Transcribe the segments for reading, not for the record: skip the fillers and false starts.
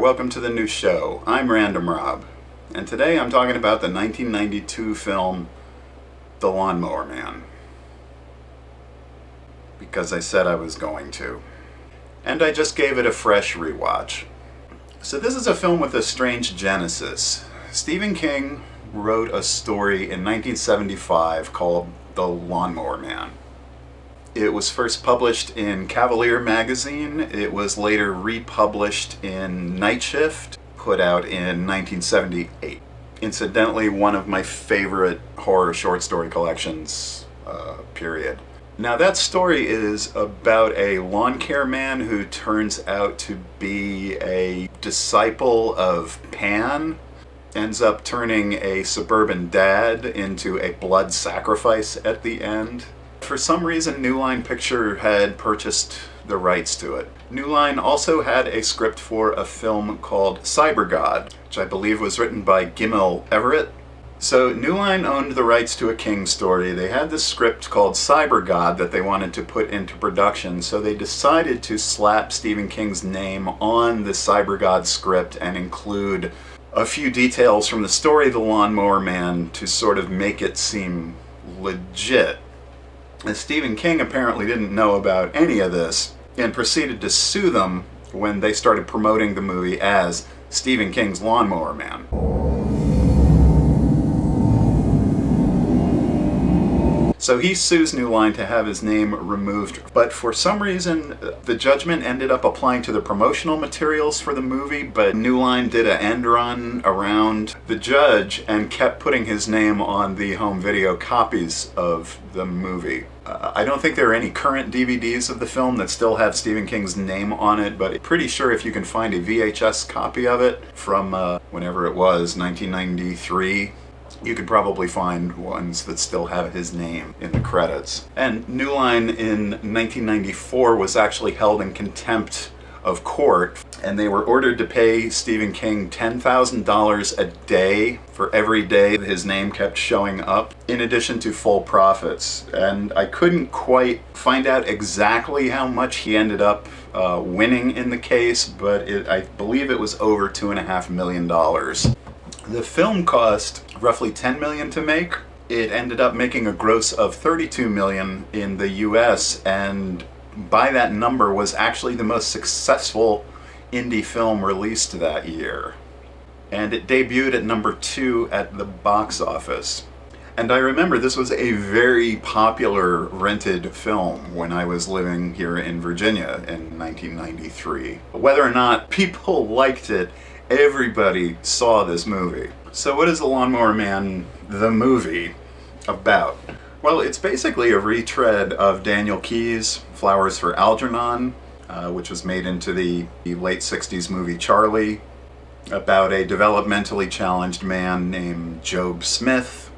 welcome to the new show. I'm Random Rob, and today I'm talking about the 1992 film The Lawnmower Man, because I said I was going to. And I just gave it a fresh rewatch. So this is a film with a strange genesis. Stephen King wrote a story in 1975 called The Lawnmower Man. It was first published in Cavalier magazine. It was later republished in Night Shift, put out in 1978. Incidentally, one of my favorite horror short story collections, period. Now that story is about a lawn care man who turns out to be a disciple of Pan, ends up turning a suburban dad into a blood sacrifice at the end. For some reason, New Line Picture had purchased the rights to it. New Line also had a script for a film called Cyber God, which I believe was written by Gimel Everett. So New Line owned the rights to a King story. They had this script called Cyber God that they wanted to put into production, so they decided to slap Stephen King's name on the Cyber God script and include a few details from the story The Lawnmower Man to sort of make it seem legit. And Stephen King apparently didn't know about any of this and proceeded to sue them when they started promoting the movie as Stephen King's Lawnmower Man. So he sues New Line to have his name removed, but for some reason the judgment ended up applying to the promotional materials for the movie, but New Line did an end run around the judge and kept putting his name on the home video copies of the movie. I don't think there are any current DVDs of the film that still have Stephen King's name on it, but I'm pretty sure if you can find a VHS copy of it from whenever it was, 1993, you could probably find ones that still have his name in the credits. And New Line in 1994 was actually held in contempt of court, and they were ordered to pay Stephen King $10,000 a day for every day that his name kept showing up, in addition to full profits. And I couldn't quite find out exactly how much he ended up winning in the case, but I believe it was over $2.5 million. The film cost roughly $10 million to make. It ended up making a gross of $32 million in the US, and by that number was actually the most successful indie film released that year. And it debuted at number 2 at the box office. And I remember this was a very popular rented film when I was living here in Virginia in 1993. Whether or not people liked it, everybody saw this movie. So what is The Lawnmower Man, the movie, about? Well, it's basically a retread of Daniel Keyes' Flowers for Algernon, which was made into the late 60s movie Charlie, about a developmentally challenged man named Job Smith,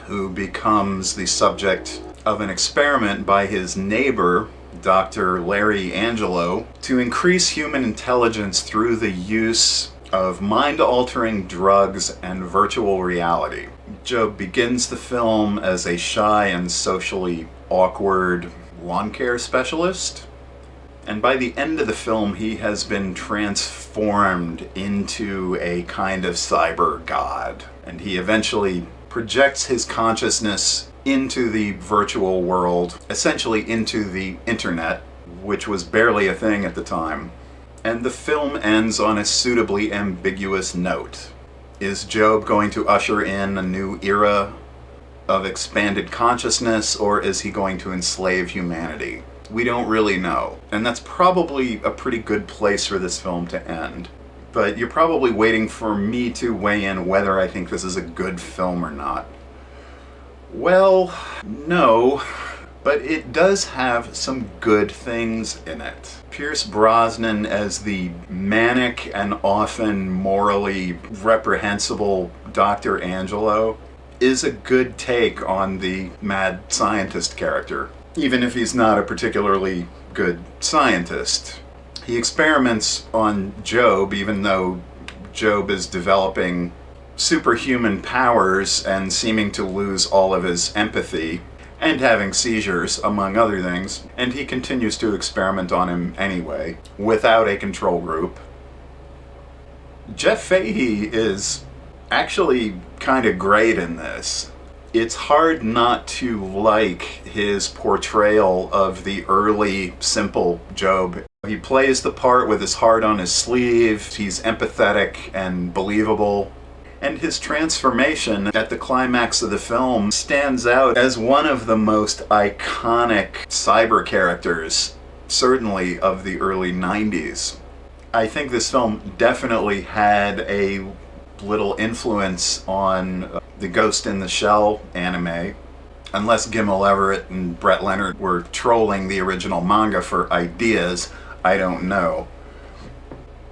who becomes the subject of an experiment by his neighbor, Dr. Larry Angelo, to increase human intelligence through the use of mind-altering drugs and virtual reality. Job begins the film as a shy and socially awkward lawn care specialist, and by the end of the film he has been transformed into a kind of cyber god, and he eventually projects his consciousness into the virtual world, essentially into the internet, which was barely a thing at the time. And the film ends on a suitably ambiguous note. Is Job going to usher in a new era of expanded consciousness, or is he going to enslave humanity? We don't really know. And that's probably a pretty good place for this film to end. But you're probably waiting for me to weigh in whether I think this is a good film or not. Well, no, but it does have some good things in it. Pierce Brosnan as the manic and often morally reprehensible Dr. Angelo is a good take on the mad scientist character, even if he's not a particularly good scientist. He experiments on Job, even though Job is developing superhuman powers and seeming to lose all of his empathy and having seizures, among other things, and he continues to experiment on him anyway, without a control group. Jeff Fahey is actually kind of great in this. It's hard not to like his portrayal of the early, simple Job. He plays the part with his heart on his sleeve, he's empathetic and believable. And his transformation at the climax of the film stands out as one of the most iconic cyber characters, certainly of the early 90s. I think this film definitely had a little influence on the Ghost in the Shell anime. Unless Gimel Everett and Brett Leonard were trolling the original manga for ideas, I don't know.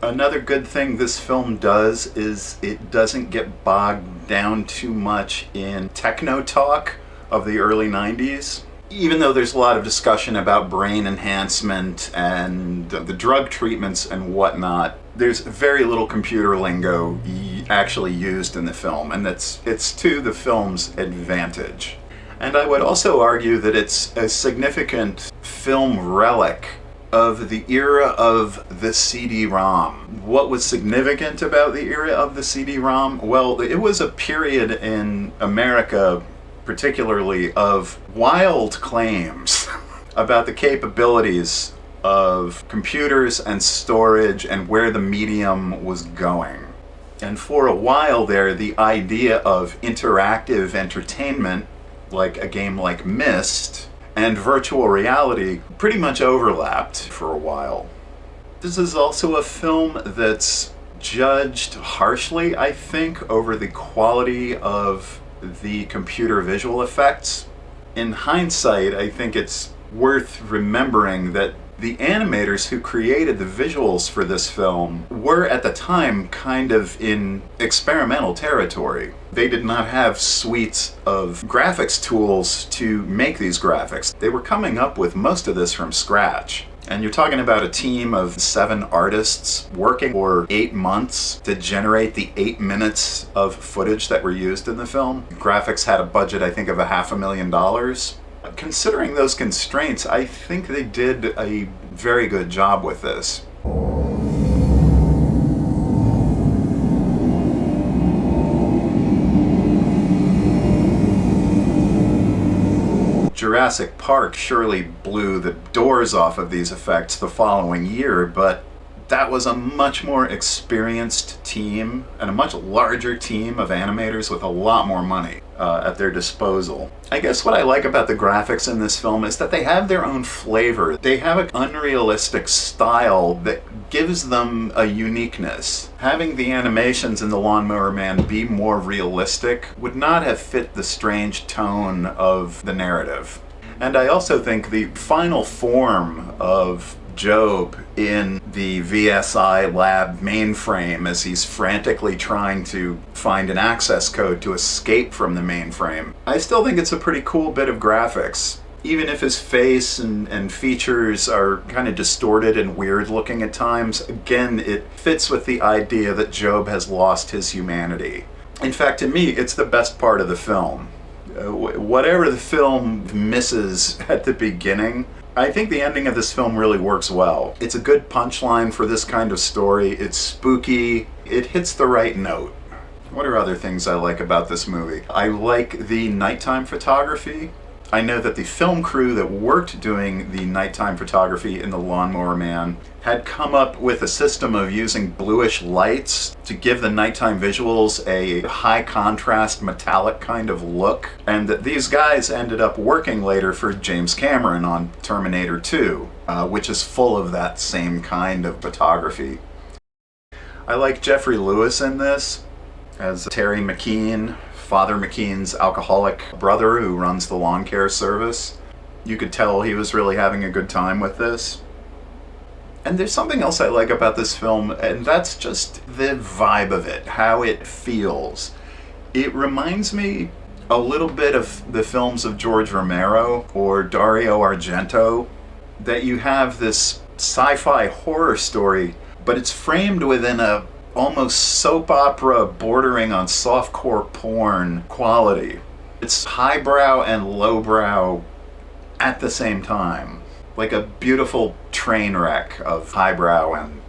Another good thing this film does is it doesn't get bogged down too much in techno talk of the early 90s. Even though there's a lot of discussion about brain enhancement and the drug treatments and whatnot, there's very little computer lingo actually used in the film, and it's to the film's advantage. And I would also argue that it's a significant film relic of the era of the CD-ROM. What was significant about the era of the CD-ROM? Well, it was a period in America, particularly, of wild claims about the capabilities of computers and storage and where the medium was going. And for a while there, the idea of interactive entertainment, like a game like Myst, and virtual reality pretty much overlapped for a while. This is also a film that's judged harshly, I think, over the quality of the computer visual effects. In hindsight, I think it's worth remembering that the animators who created the visuals for this film were at the time kind of in experimental territory. They did not have suites of graphics tools to make these graphics. They were coming up with most of this from scratch. And you're talking about a team of 7 artists working for 8 months to generate the 8 minutes of footage that were used in the film. Graphics had a budget, I think, of $500,000. Considering those constraints, I think they did a very good job with this. Jurassic Park surely blew the doors off of these effects the following year, but that was a much more experienced team and a much larger team of animators with a lot more money at their disposal. I guess what I like about the graphics in this film is that they have their own flavor. They have an unrealistic style that gives them a uniqueness. Having the animations in The Lawnmower Man be more realistic would not have fit the strange tone of the narrative. And I also think the final form of Job in the VSI lab mainframe as he's frantically trying to find an access code to escape from the mainframe. I still think it's a pretty cool bit of graphics. Even if his face and features are kind of distorted and weird looking at times, again, it fits with the idea that Job has lost his humanity. In fact, to me, it's the best part of the film. Whatever the film misses at the beginning, I think the ending of this film really works well. It's a good punchline for this kind of story. It's spooky. It hits the right note. What are other things I like about this movie? I like the nighttime photography. I know that the film crew that worked doing the nighttime photography in The Lawnmower Man had come up with a system of using bluish lights to give the nighttime visuals a high contrast metallic kind of look, and that these guys ended up working later for James Cameron on Terminator 2, which is full of that same kind of photography. I like Jeffrey Lewis in this as Terry McKean, Father McKean's alcoholic brother who runs the lawn care service. You could tell he was really having a good time with this. And there's something else I like about this film, and that's just the vibe of it, how it feels. It reminds me a little bit of the films of George Romero or Dario Argento, that you have this sci-fi horror story, but it's framed within a almost soap opera bordering on softcore porn quality. It's highbrow and lowbrow at the same time. Like a beautiful train wreck of highbrow and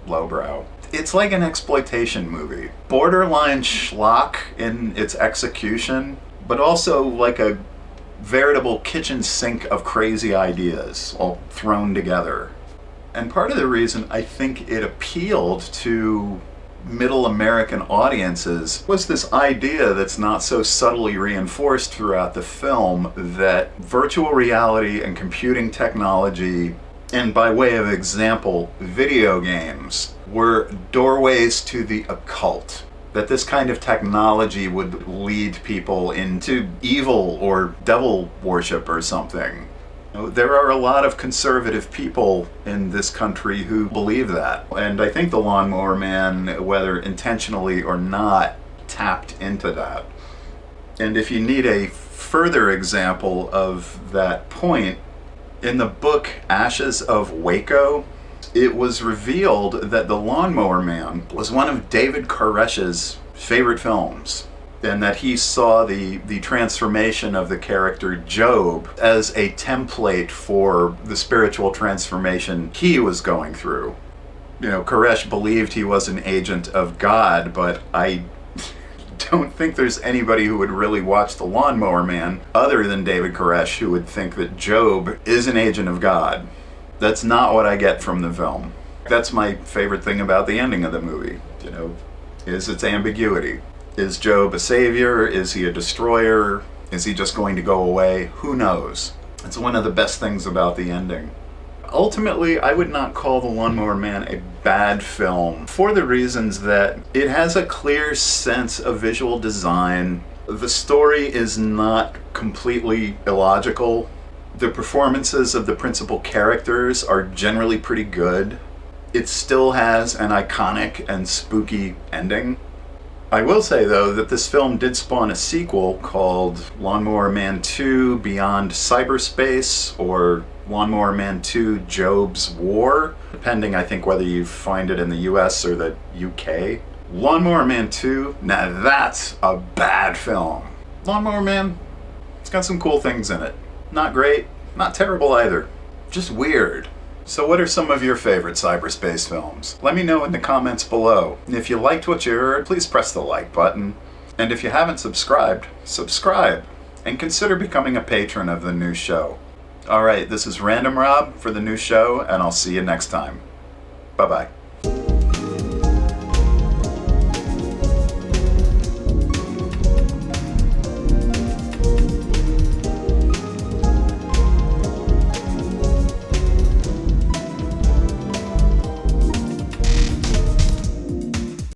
lowbrow. It's like an exploitation movie. Borderline schlock in its execution, but also like a veritable kitchen sink of crazy ideas all thrown together. And part of the reason I think it appealed to middle American audiences was this idea that's not so subtly reinforced throughout the film, that virtual reality and computing technology, and by way of example, video games, were doorways to the occult. That this kind of technology would lead people into evil or devil worship or something. There are a lot of conservative people in this country who believe that. And I think the Lawnmower Man, whether intentionally or not, tapped into that. And if you need a further example of that point, in the book Ashes of Waco, it was revealed that The Lawnmower Man was one of David Koresh's favorite films, and that he saw the transformation of the character Job as a template for the spiritual transformation he was going through. You know, Koresh believed he was an agent of God, but I don't think there's anybody who would really watch The Lawnmower Man other than David Koresh who would think that Job is an agent of God. That's not what I get from the film. That's my favorite thing about the ending of the movie, you know, is its ambiguity. Is Job a savior? Is he a destroyer? Is he just going to go away? Who knows? It's one of the best things about the ending. Ultimately, I would not call The Lawnmower Man a bad film for the reasons that it has a clear sense of visual design. The story is not completely illogical. The performances of the principal characters are generally pretty good. It still has an iconic and spooky ending. I will say, though, that this film did spawn a sequel called Lawnmower Man 2 Beyond Cyberspace, or Lawnmower Man 2 Job's War, depending, I think, whether you find it in the US or the UK. Lawnmower Man 2, now that's a bad film. Lawnmower Man, it's got some cool things in it. Not great, not terrible either. Just weird. So what are some of your favorite cyberspace films? Let me know in the comments below. And if you liked what you heard, please press the like button. And if you haven't subscribed, subscribe. And consider becoming a patron of the new show. Alright, this is Random Rob for the new show, and I'll see you next time. Bye-bye.